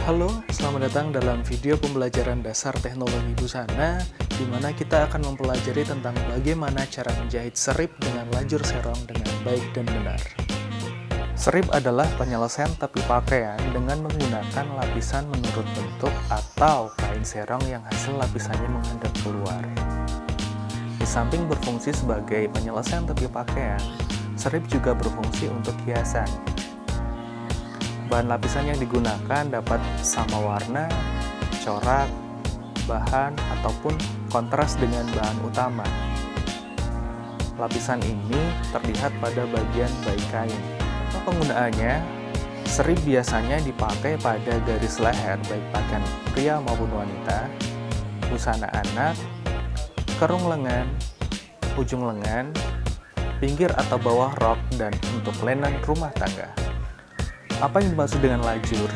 Halo, selamat datang dalam video pembelajaran dasar teknologi busana, di mana kita akan mempelajari tentang bagaimana cara menjahit serip dengan lajur serong dengan baik dan benar. Serip adalah penyelesaian tepi pakaian dengan menggunakan lapisan menurut bentuk atau kain serong yang hasil lapisannya menghadap keluar. Di samping berfungsi sebagai penyelesaian tepi pakaian, serip juga berfungsi untuk hiasan. Bahan lapisan yang digunakan dapat sama warna, corak, bahan, ataupun kontras dengan bahan utama. Lapisan ini terlihat pada bagian baik kain. Penggunaannya, serip biasanya dipakai pada garis leher baik pakaian pria maupun wanita, busana anak, kerung lengan, ujung lengan, pinggir atau bawah rok, dan untuk lenan rumah tangga. Apa yang dimaksud dengan lajur?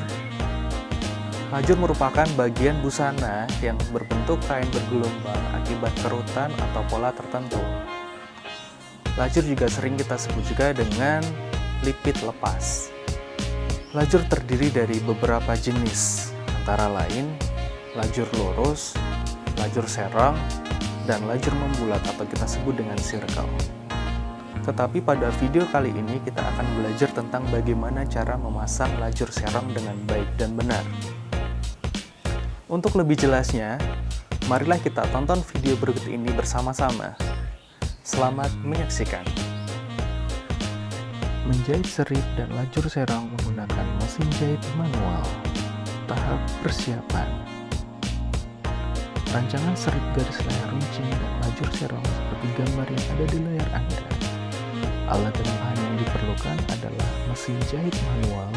Lajur merupakan bagian busana yang berbentuk kain bergelombang akibat kerutan atau pola tertentu. Lajur juga sering kita sebut juga dengan lipit lepas. Lajur terdiri dari beberapa jenis, antara lain lajur lurus, lajur serong, dan lajur membulat atau kita sebut dengan circle. Tetapi pada video kali ini kita akan belajar tentang bagaimana cara memasang lajur serong dengan baik dan benar. Untuk lebih jelasnya, marilah kita tonton video berikut ini bersama-sama. Selamat menyaksikan. Menjahit serip dan lajur serong menggunakan mesin jahit manual. Tahap persiapan. Rancangan serip garis leher runcing dan lajur serong seperti gambar yang ada di layar Anda. Alat dan bahan yang diperlukan adalah mesin jahit manual,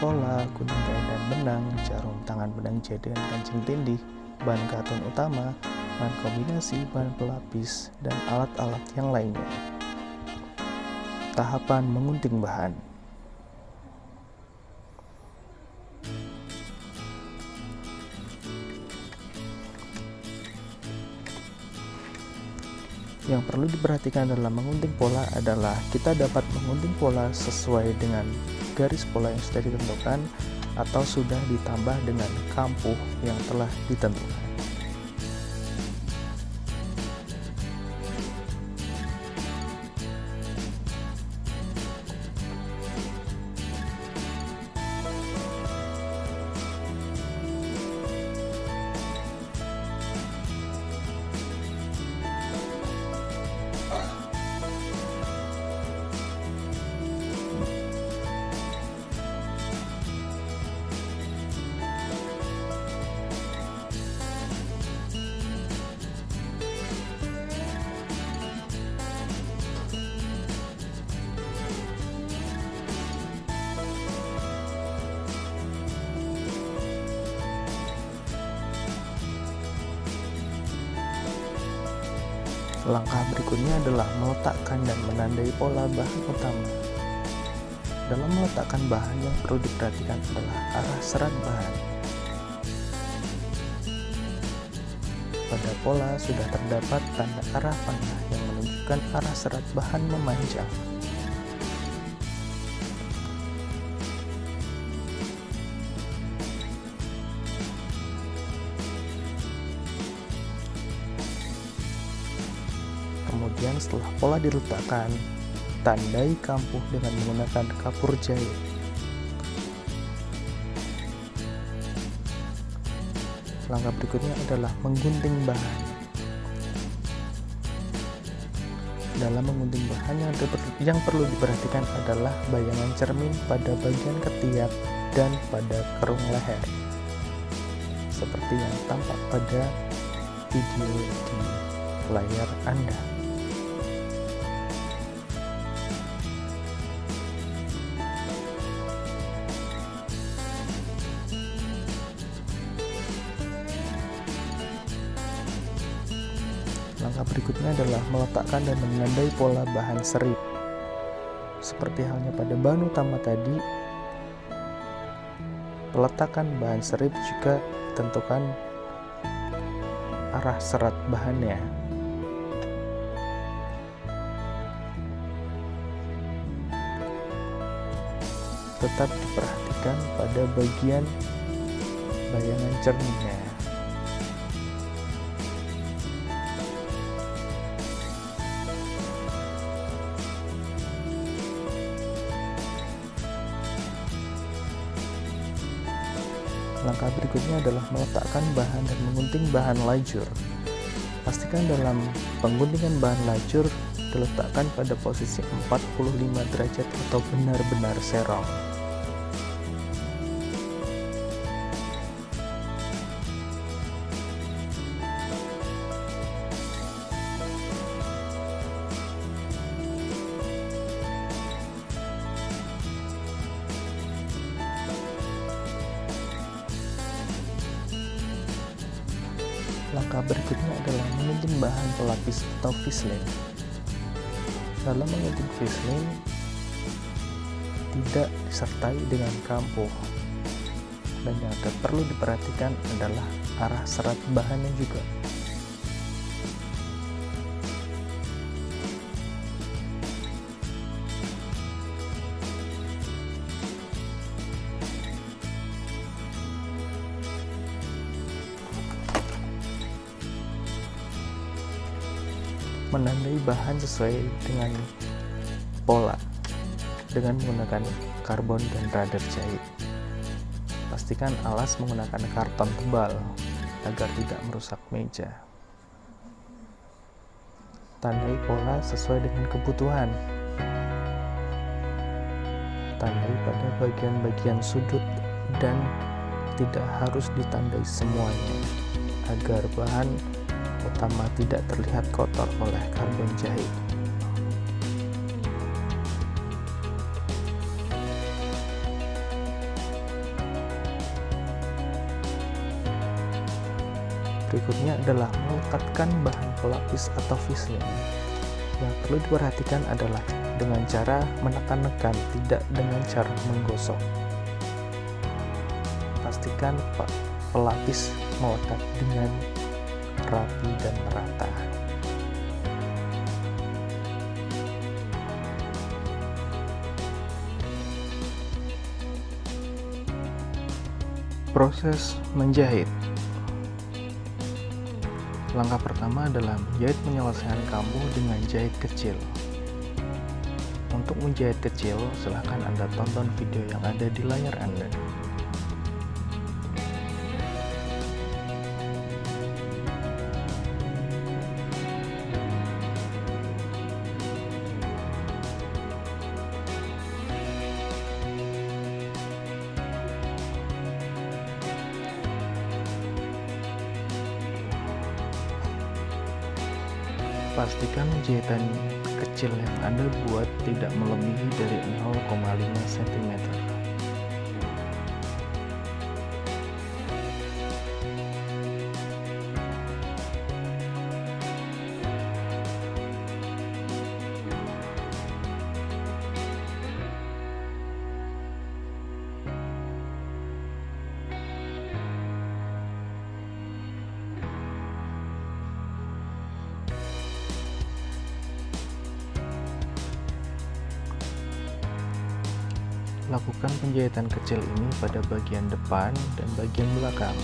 pola, gunting kain dan benang, jarum tangan, benang jahit dengan kancing tindih, bahan katun utama, bahan kombinasi, bahan pelapis, dan alat-alat yang lainnya. Tahapan mengunting bahan. Yang perlu diperhatikan dalam mengunting pola adalah kita dapat mengunting pola sesuai dengan garis pola yang sudah ditentukan atau sudah ditambah dengan kampuh yang telah ditentukan. Langkah berikutnya adalah meletakkan dan menandai pola bahan utama. Dalam meletakkan bahan yang perlu diperhatikan adalah arah serat bahan. Pada pola sudah terdapat tanda arah panah yang menunjukkan arah serat bahan memanjang. Kemudian setelah pola diletakkan, tandai kampuh dengan menggunakan kapur jahit. Langkah berikutnya adalah menggunting bahan. Dalam menggunting bahan yang perlu diperhatikan adalah bayangan cermin pada bagian ketiak dan pada kerung leher, seperti yang tampak pada video di layar Anda. Langkah berikutnya adalah meletakkan dan menandai pola bahan serip. Seperti halnya pada bahan utama tadi, peletakan bahan serip juga ditentukan arah serat bahannya. tetap diperhatikan pada bagian bayangan cerminnya. Langkah berikutnya adalah meletakkan bahan dan mengunting bahan lajur. Pastikan dalam pengguntingan bahan lajur diletakkan pada posisi 45 derajat atau benar-benar serong. Langkah berikutnya adalah mengunting bahan pelapis atau fislin. Dalam mengunting fislin tidak disertai dengan kampuh, dan yang perlu diperhatikan adalah arah serat bahannya juga. Menandai bahan sesuai dengan pola dengan menggunakan karbon dan radar jahit. Pastikan alas menggunakan karton tebal agar tidak merusak meja. Tandai pola sesuai dengan kebutuhan. Tandai pada bagian-bagian sudut dan tidak harus ditandai semuanya agar bahan utama tidak terlihat kotor oleh karbon jahit. Berikutnya adalah melekatkan bahan pelapis atau fislin. Yang perlu diperhatikan adalah dengan cara menekan-nekan, tidak dengan cara menggosok. Pastikan pelapis melekat dengan rapi dan merata. Proses menjahit. Langkah pertama adalah menjahit penyelesaian kambuh dengan jahit kecil. Untuk menjahit kecil, silahkan Anda tonton video yang ada di layar Anda. Pastikan jahitan kecil yang Anda buat tidak melebihi dari 0,5 cm. Lakukan penjahitan kecil ini pada bagian depan dan bagian belakang,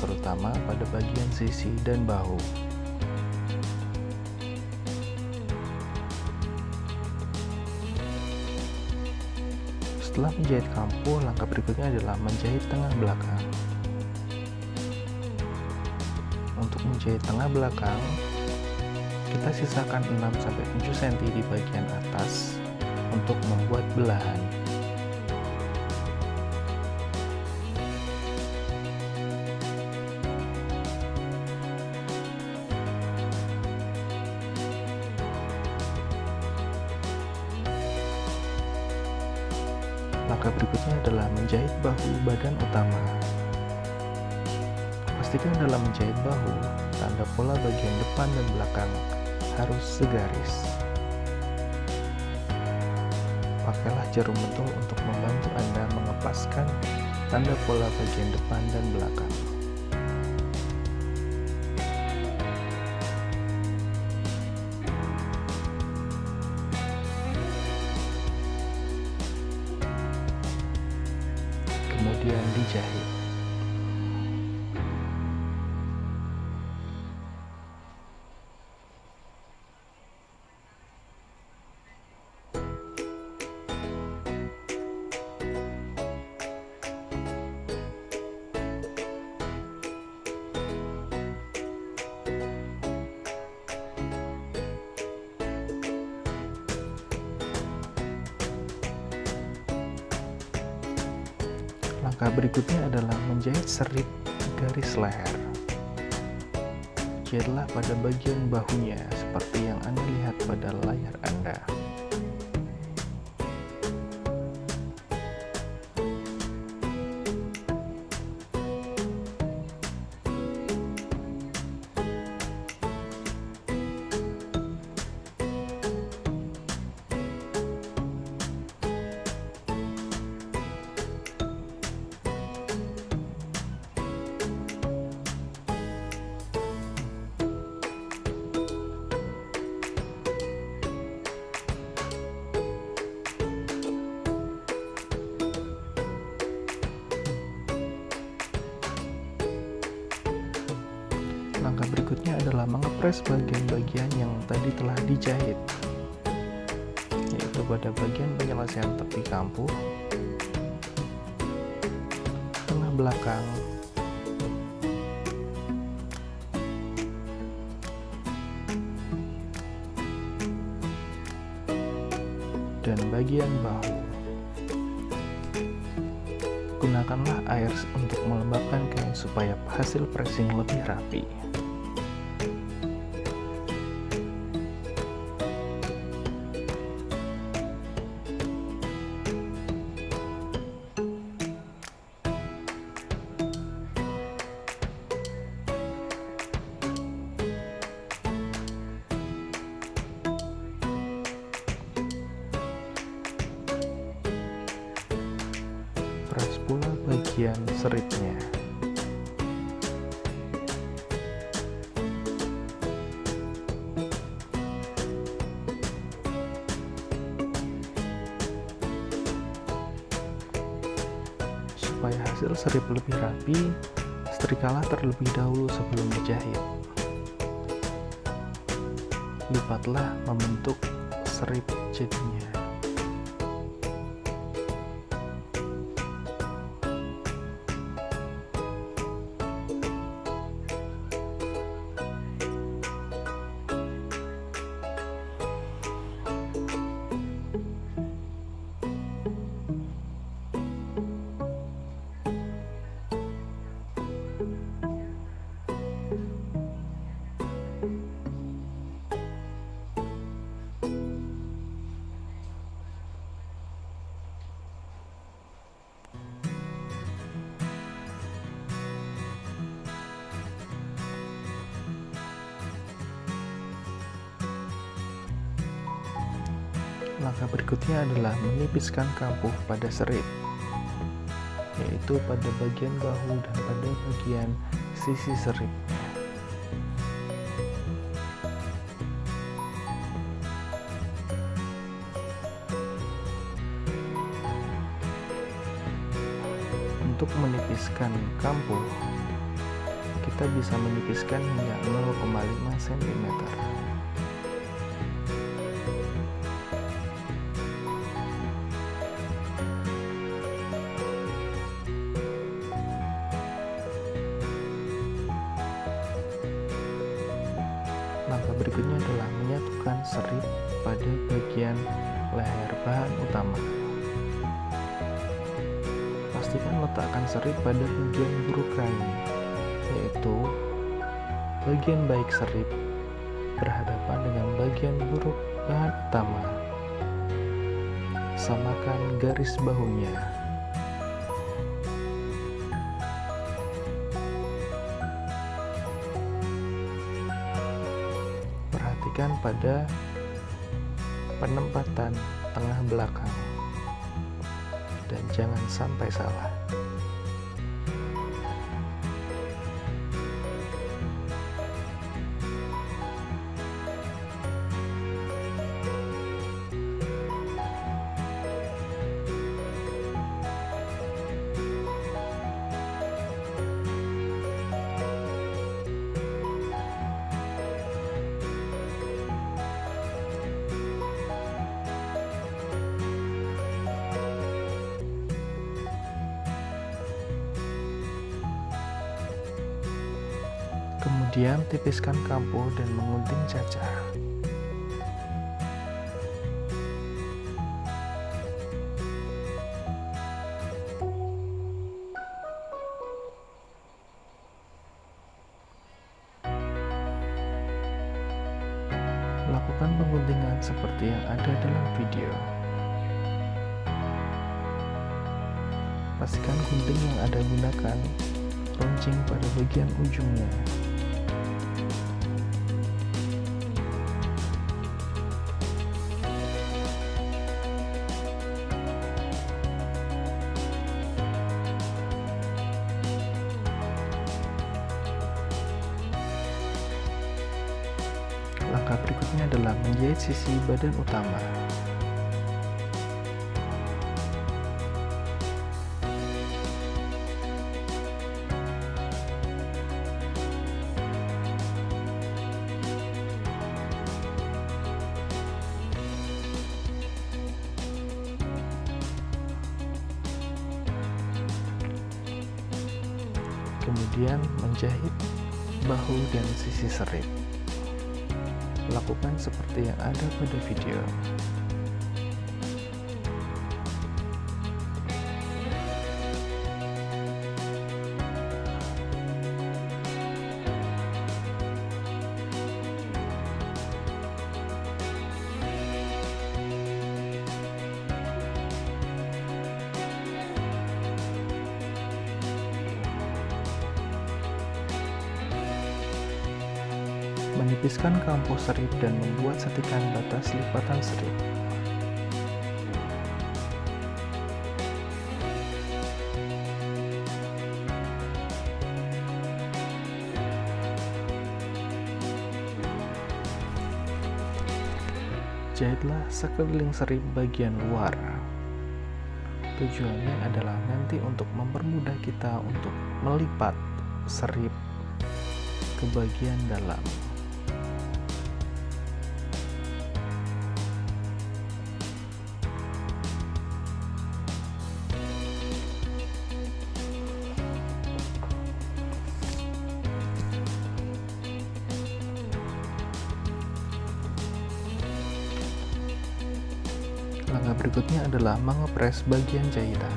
terutama pada bagian sisi dan bahu. Setelah menjahit kampuh, langkah berikutnya adalah menjahit tengah belakang. Untuk menjahit tengah belakang, kita sisakan 6-7 cm di bagian atas untuk membuat belahan. Langkah berikutnya adalah menjahit bahu badan utama. Pastikan dalam menjahit bahu, tanda pola bagian depan dan belakang harus segaris. Pakailah jarum pentul untuk membantu Anda mengepaskan tanda pola bagian depan dan belakang. dijahit. Langkah berikutnya adalah menjahit serip garis leher. Jahitlah pada bagian bahunya seperti yang Anda lihat pada layar Anda. Langkah berikutnya adalah mengepres bagian-bagian yang tadi telah dijahit, yaitu pada bagian penyelesaian tepi kampuh, tengah belakang, dan bagian bahu. Gunakanlah air untuk melembabkan kain supaya hasil pressing lebih rapi. Peras pula bagian seripnya. Supaya hasil serip lebih rapi, setrikalah terlebih dahulu sebelum dijahit. Lipatlah membentuk serip jadinya. Langkah berikutnya adalah menipiskan kampuh pada serip, yaitu pada bagian bahu dan pada bagian sisi seripnya. Untuk menipiskan kampuh, kita bisa menipiskan hingga 0,5 cm. Langkah berikutnya adalah menyatukan serip pada bagian leher bahan utama. Pastikan letakkan serip pada bagian buruk kain, yaitu bagian baik serip berhadapan dengan bagian buruk bahan utama. Samakan garis bahunya. Perhatikan pada penempatan tengah belakang dan jangan sampai salah. Kemudian tipiskan kampuh dan mengunting cacah. Lakukan pengguntingan seperti yang ada dalam video. Pastikan gunting yang Anda gunakan runcing pada bagian ujungnya. Langkah berikutnya adalah menjahit sisi badan utama. Kemudian menjahit bahu dan sisi serip. Lakukan seperti yang ada pada video. Menipiskan kampuh serip dan membuat setikan batas lipatan serip. Jahitlah sekeliling serip bagian luar. Tujuannya adalah nanti untuk mempermudah kita untuk melipat serip ke bagian dalam. Langkah berikutnya adalah mengepres bagian jahitan,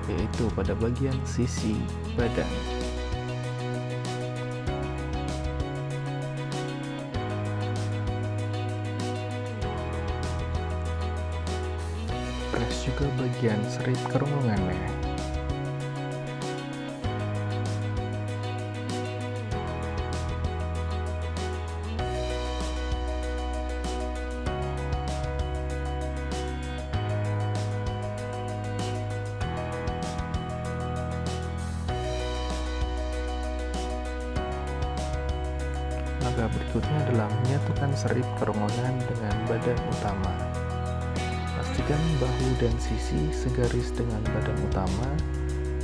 yaitu pada bagian sisi badan. Pres juga bagian serip kerongkongannya. Langkah berikutnya adalah menyatukan serip kerongkongan dengan badan utama. Pastikan bahu dan sisi segaris dengan badan utama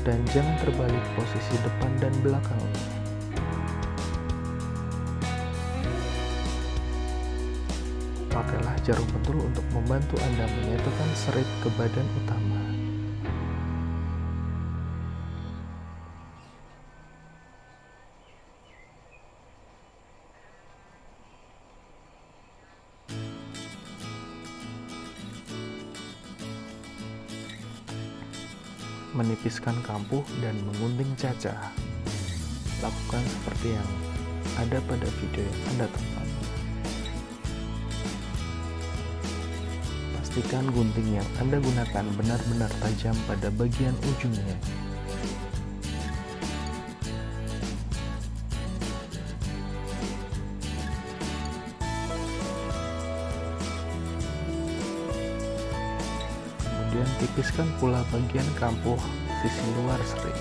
dan jangan terbalik posisi depan dan belakangnya. Pakailah jarum pentul untuk membantu Anda menyatukan serip ke badan utama. Menipiskan kampuh dan mengunting cacah. Lakukan seperti yang ada pada video yang Anda tonton. Pastikan gunting yang Anda gunakan benar-benar tajam pada bagian ujungnya. Kemudian tipiskan pula bagian kampuh sisi luar serip.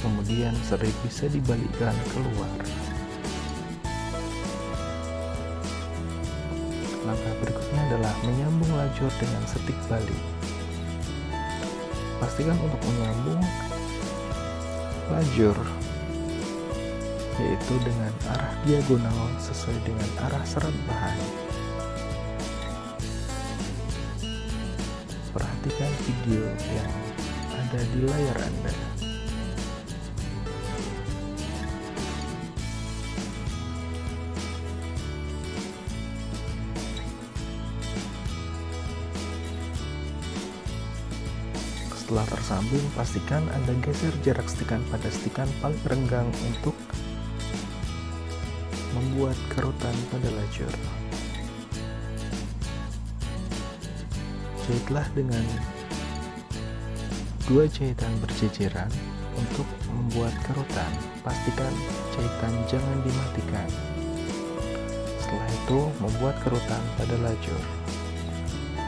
Kemudian serip bisa dibalikkan keluar. Langkah berikutnya adalah menyambung lajur dengan setik balik. Pastikan untuk menyambung lajur yaitu dengan arah diagonal sesuai dengan arah serat bahan. Perhatikan video yang ada di layar Anda. Setelah tersambung, pastikan Anda geser jarak setikan pada setikan paling renggang untuk membuat kerutan pada lacur. Jahitlah dengan 2 jahitan berjejeran untuk membuat kerutan. Pastikan jahitan jangan dimatikan. Setelah itu, membuat kerutan pada lacur.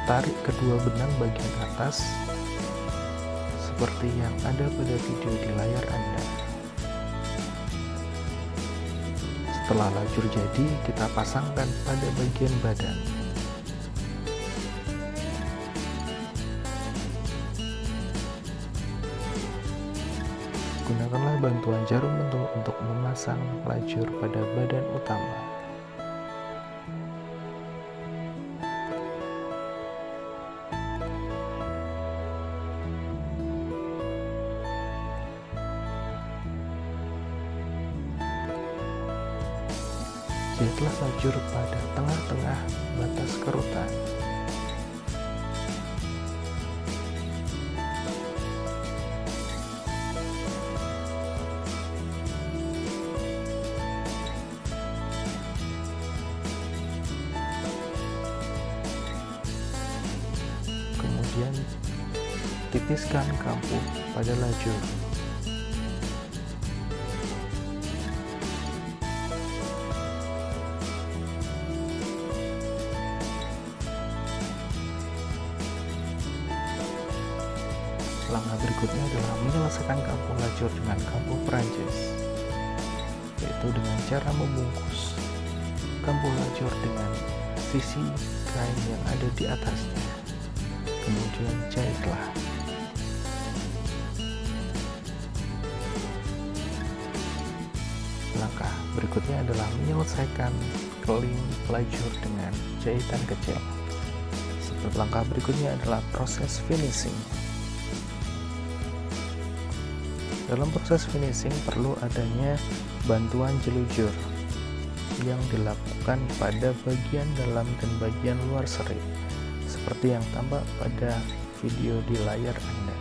Tarik kedua benang bagian atas seperti yang ada pada video di layar Anda. Setelah lacur jadi, kita pasangkan pada bagian badan. Gunakanlah bantuan jarum untuk memasang lacur pada badan utama. Jahitlah lacur pada tengah-tengah batas kerutan. Kemudian tipiskan kampuh pada lacur. Langkah berikutnya adalah menyelesaikan kampuh lacur dengan kampuh Perancis, yaitu dengan cara membungkus kampuh lacur dengan sisi kain yang ada di atasnya. Kemudian jahitlah. Langkah berikutnya adalah menyelesaikan keling lacur dengan jahitan kecil. Langkah berikutnya adalah proses finishing. Dalam proses finishing perlu adanya bantuan jelujur yang dilakukan pada bagian dalam dan bagian luar serip, seperti yang tampak pada video di layar Anda.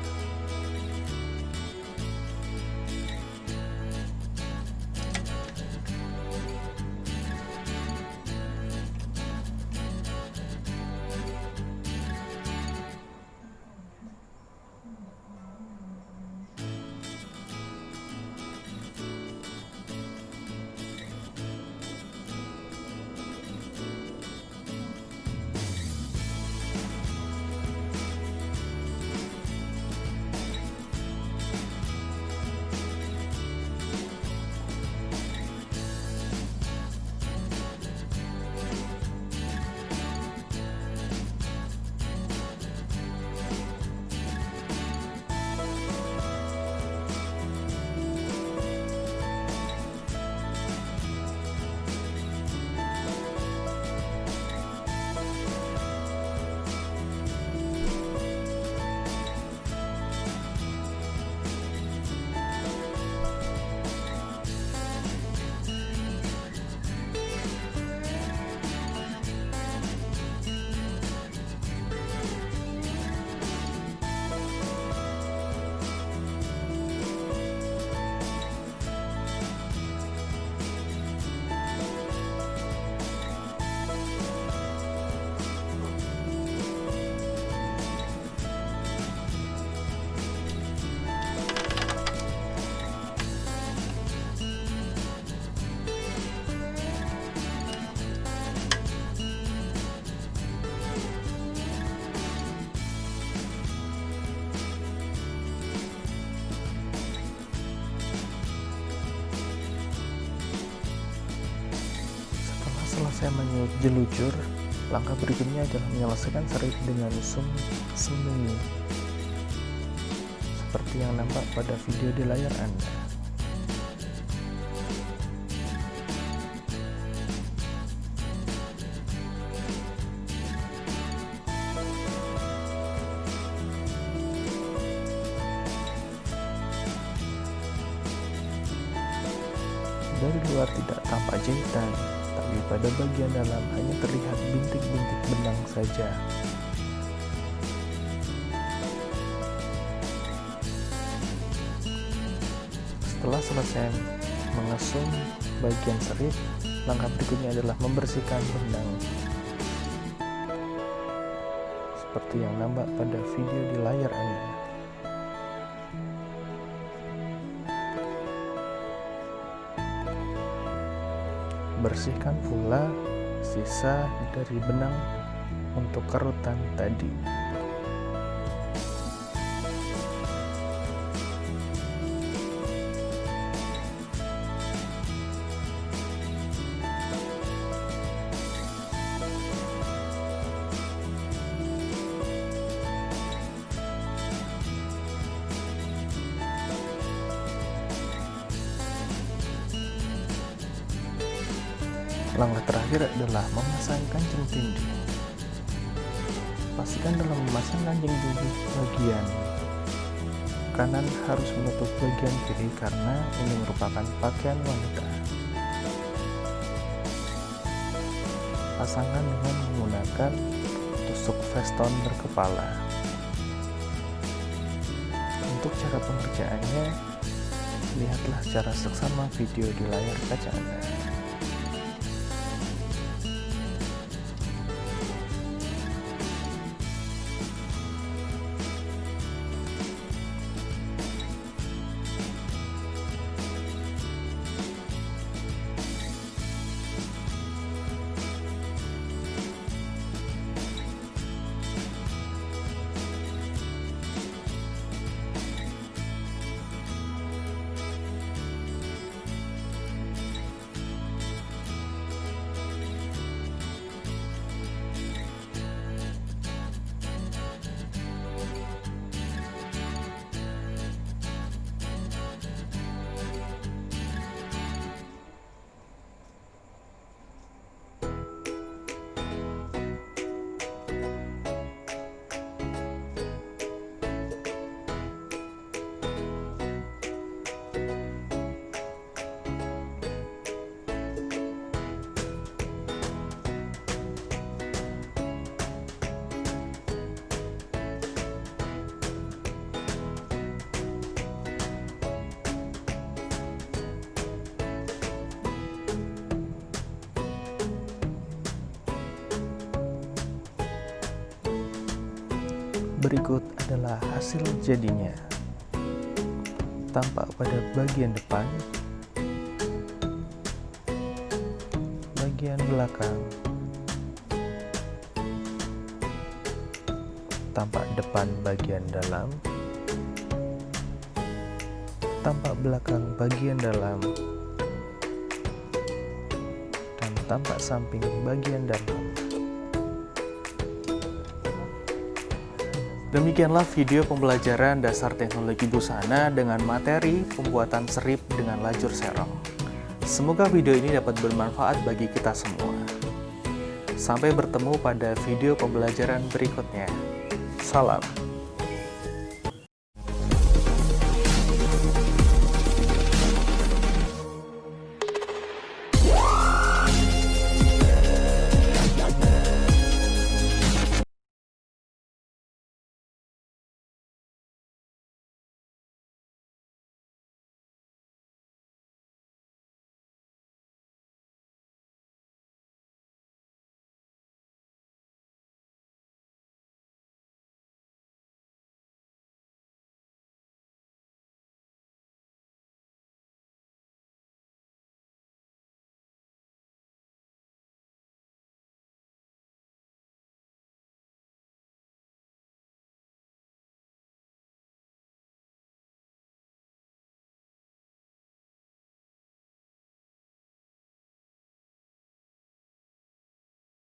Selesai menjelujur, langkah berikutnya adalah menyelesaikan serip dengan sembunyi, seperti yang nampak pada video di layar Anda. dari luar tidak tampak jahitan, tapi pada bagian dalam hanya terlihat bintik-bintik benang saja. Setelah selesai mengesum bagian serip, langkah berikutnya adalah membersihkan benang. Seperti yang nampak pada video di layar Anda. Bersihkan pula sisa dari benang untuk kerutan tadi. Langkah terakhir adalah memasang kancing tindih. Pastikan dalam memasang kancing tindih bagian kanan harus menutup bagian kiri karena ini merupakan pakaian wanita. Pasangkan dengan menggunakan tusuk veston berkepala. Untuk cara pengerjaannya, lihatlah secara seksama video di layar kaca Anda. Berikut adalah hasil jadinya. Tampak pada bagian depan, bagian belakang, tampak depan bagian dalam, tampak belakang bagian dalam, dan tampak samping bagian dalam. Demikianlah video pembelajaran dasar teknologi busana dengan materi pembuatan serip dengan lajur serong. Semoga video ini dapat bermanfaat bagi kita semua. Sampai bertemu pada video pembelajaran berikutnya. Salam.